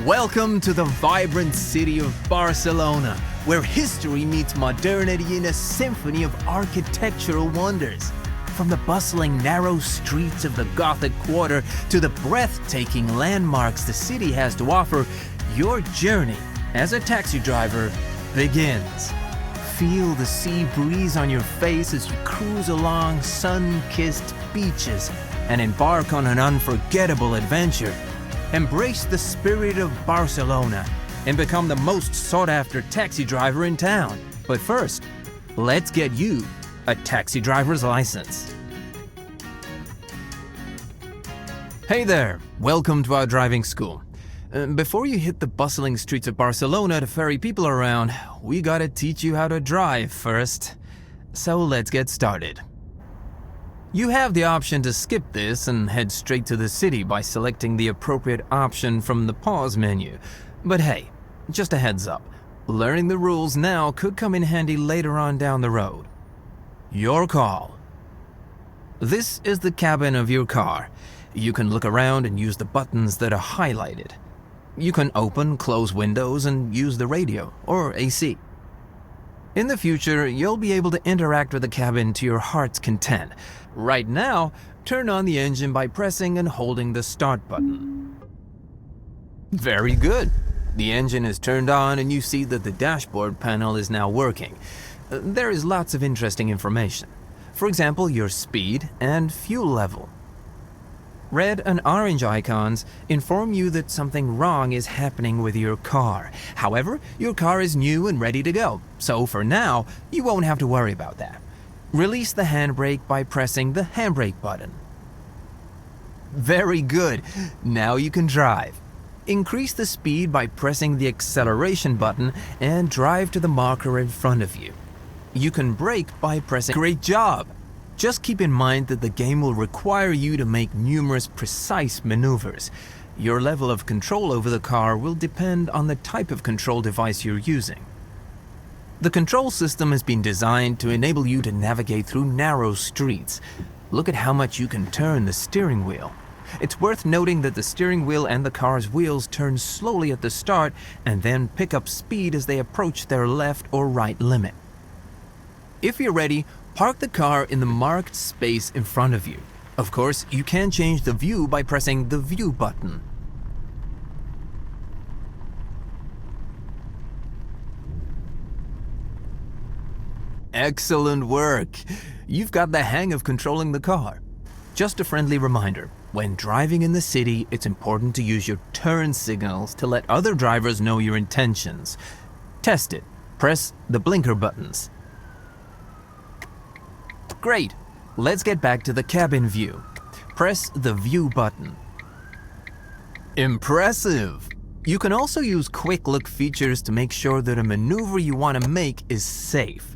Welcome to the vibrant city of Barcelona, where history meets modernity in a symphony of architectural wonders. From the bustling, narrow streets of the Gothic Quarter to the breathtaking landmarks the city has to offer, your journey as a taxi driver begins. Feel the sea breeze on your face as you cruise along sun-kissed beaches and embark on an unforgettable adventure. Embrace the spirit of Barcelona and become the most sought-after taxi driver in town. But first, let's get you a taxi driver's license. Hey there, welcome to our driving school. Before you hit the bustling streets of Barcelona to ferry people around, we gotta teach you how to drive first. So let's get started. You have the option to skip this and head straight to the city by selecting the appropriate option from the pause menu. But hey, just a heads up, learning the rules now could come in handy later on down the road. Your call. This is the cabin of your car. You can look around and use the buttons that are highlighted. You can open, close windows and use the radio or AC. In the future, you'll be able to interact with the cabin to your heart's content. Right now, turn on the engine by pressing and holding the start button. Very good. The engine is turned on and you see that the dashboard panel is now working. There is lots of interesting information. For example, your speed and fuel level. Red and orange icons inform you that something wrong is happening with your car. However, your car is new and ready to go, so for now, you won't have to worry about that. Release the handbrake by pressing the handbrake button. Very good. Now you can drive. Increase the speed by pressing the acceleration button and drive to the marker in front of you. You can brake by pressing. Great job! Just keep in mind that the game will require you to make numerous precise maneuvers. Your level of control over the car will depend on the type of control device you're using. The control system has been designed to enable you to navigate through narrow streets. Look at how much you can turn the steering wheel. It's worth noting that the steering wheel and the car's wheels turn slowly at the start and then pick up speed as they approach their left or right limit. If you're ready, park the car in the marked space in front of you. Of course, you can change the view by pressing the view button. Excellent work! You've got the hang of controlling the car. Just a friendly reminder, when driving in the city, it's important to use your turn signals to let other drivers know your intentions. Test it. Press the blinker buttons. Great! Let's get back to the cabin view. Press the view button. Impressive! You can also use quick look features to make sure that a maneuver you want to make is safe.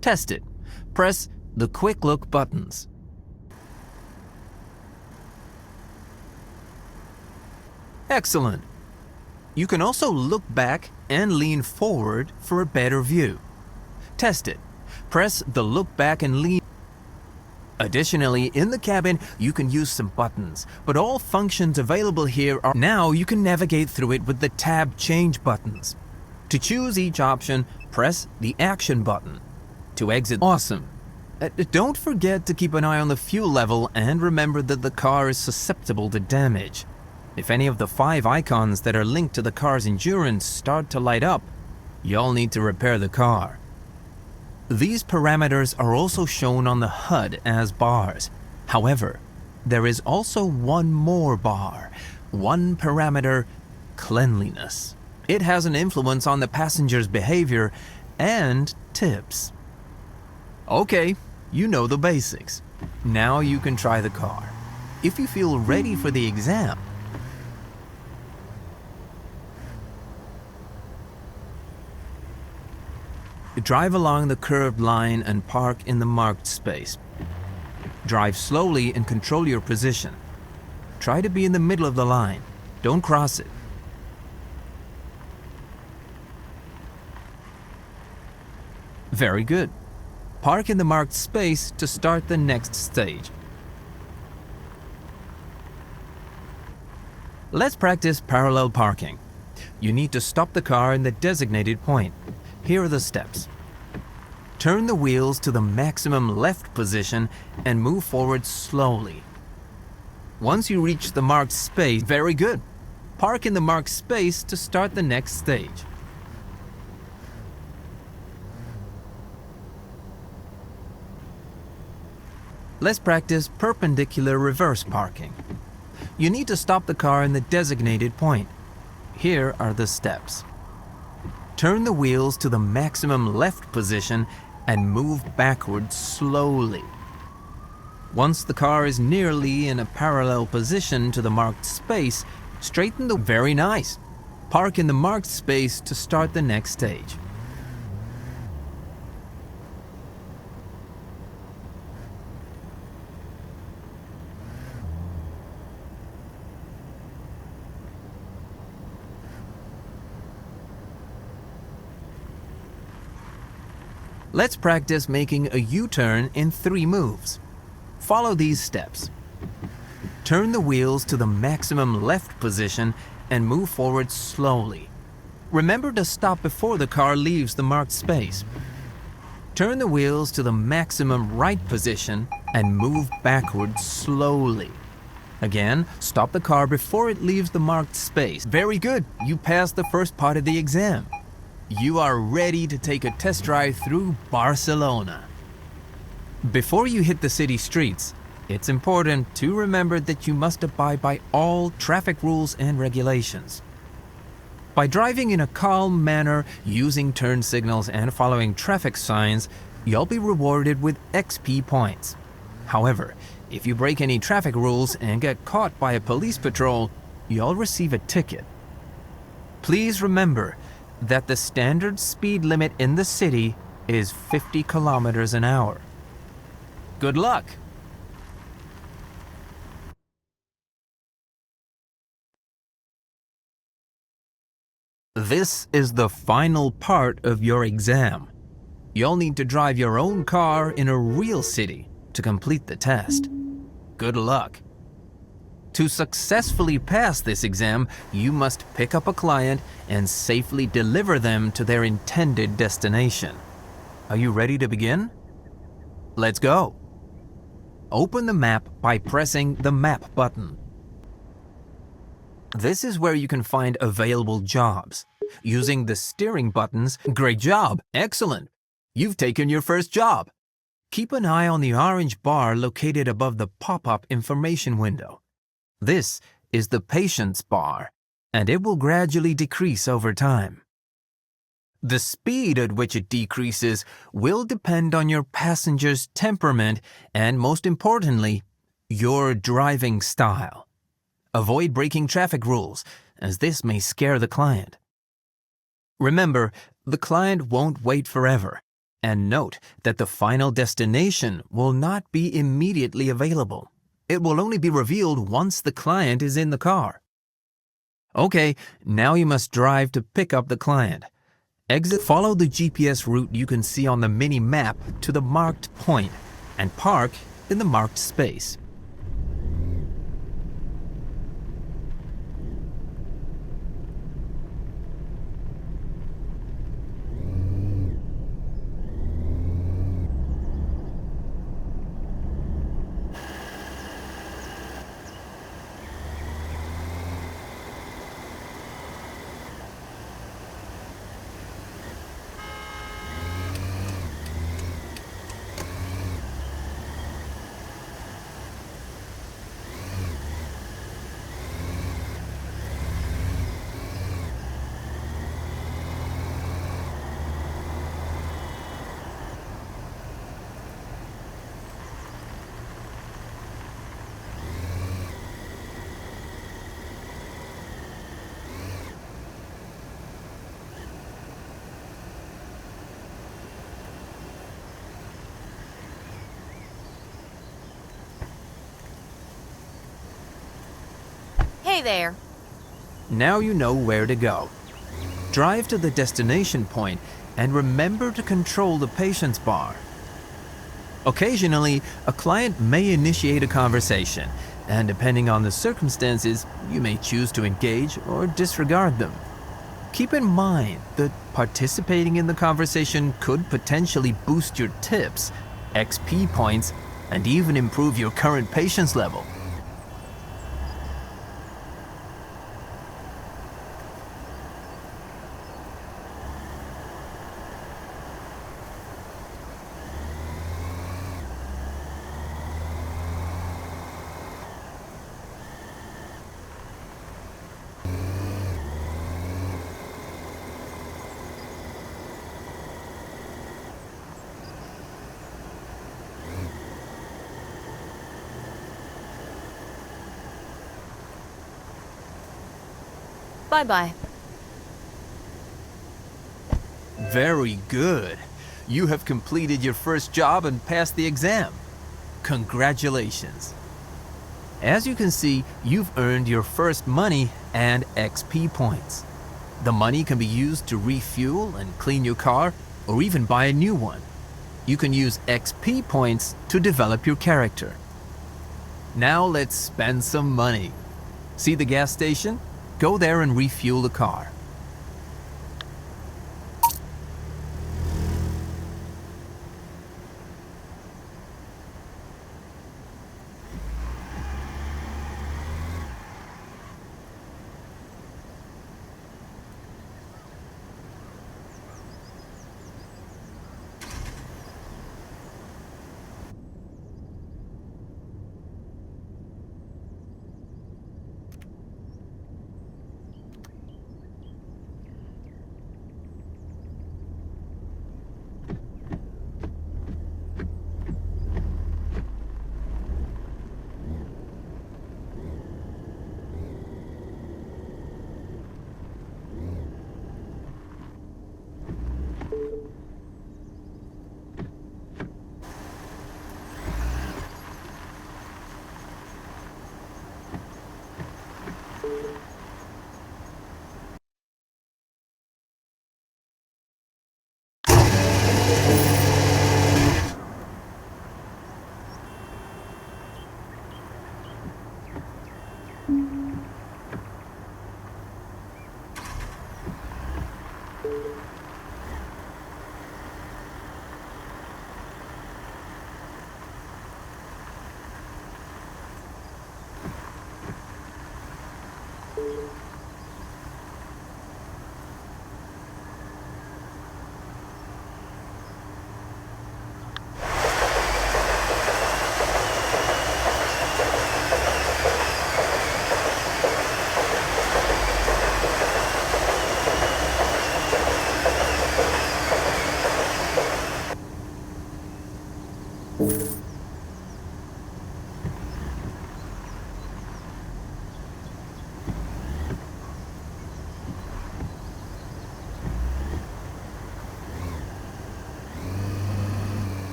Test it. Press the quick look buttons. Excellent! You can also look back and lean forward for a better view. Test it. Press the look back and lean. Additionally, in the cabin, you can use some buttons, but all functions available here are. Now you can navigate through it with the tab change buttons. To choose each option, press the action button. To exit. Awesome. Don't forget to keep an eye on the fuel level and remember that the car is susceptible to damage. If any of the 5 icons that are linked to the car's endurance start to light up, you'll need to repair the car. These parameters are also shown on the HUD as bars. However, there is also one more bar, one parameter, cleanliness. It has an influence on the passenger's behavior and tips. Okay, you know the basics. Now you can try the car. If you feel ready for the exam, drive along the curved line and park in the marked space. Drive slowly and control your position. Try to be in the middle of the line. Don't cross it. Very good. Park in the marked space to start the next stage. Let's practice parallel parking. You need to stop the car in the designated point. Here are the steps. Turn the wheels to the maximum left position and move forward slowly. Once you reach the marked space, very good. Park in the marked space to start the next stage. Let's practice perpendicular reverse parking. You need to stop the car in the designated point. Here are the steps. Turn the wheels to the maximum left position and move backward slowly. Once the car is nearly in a parallel position to the marked space, straighten the very nice. Park in the marked space to start the next stage. Let's practice making a U-turn in 3 moves. Follow these steps. Turn the wheels to the maximum left position and move forward slowly. Remember to stop before the car leaves the marked space. Turn the wheels to the maximum right position and move backward slowly. Again, stop the car before it leaves the marked space. Very good, you passed the first part of the exam. You are ready to take a test drive through Barcelona. Before you hit the city streets, it's important to remember that you must abide by all traffic rules and regulations. By driving in a calm manner, using turn signals and following traffic signs, you'll be rewarded with XP points. However, if you break any traffic rules and get caught by a police patrol, you'll receive a ticket. Please remember that the standard speed limit in the city is 50 kilometers an hour. Good luck! This is the final part of your exam. You'll need to drive your own car in a real city to complete the test. Good luck! To successfully pass this exam, you must pick up a client and safely deliver them to their intended destination. Are you ready to begin? Let's go. Open the map by pressing the Map button. This is where you can find available jobs. Using the steering buttons, great job, excellent. You've taken your first job. Keep an eye on the orange bar located above the pop-up information window. This is the patience bar, and it will gradually decrease over time. The speed at which it decreases will depend on your passenger's temperament and, most importantly, your driving style. Avoid breaking traffic rules, as this may scare the client. Remember, the client won't wait forever, and note that the final destination will not be immediately available. It will only be revealed once the client is in the car. Okay, now you must drive to pick up the client. Follow the GPS route you can see on the mini map to the marked point and park in the marked space. Hey there. Now you know where to go. Drive to the destination point and remember to control the patience bar. Occasionally, a client may initiate a conversation, and depending on the circumstances, you may choose to engage or disregard them. Keep in mind that participating in the conversation could potentially boost your tips, XP points, and even improve your current patience level. Bye-bye. Very good. You have completed your first job and passed the exam. Congratulations. As you can see, you've earned your first money and XP points. The money can be used to refuel and clean your car, or even buy a new one. You can use XP points to develop your character. Now let's spend some money. See the gas station? Go there and refuel the car.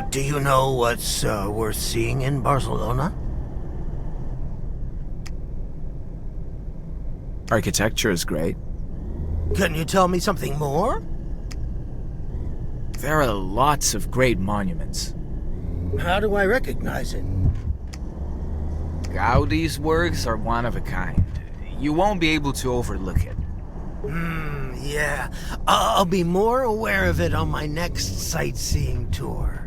Do you know what's worth seeing in Barcelona? Architecture is great. Can you tell me something more? There are lots of great monuments. How do I recognize it? Gaudi's works are one of a kind. You won't be able to overlook it. Yeah. I'll be more aware of it on my next sightseeing tour.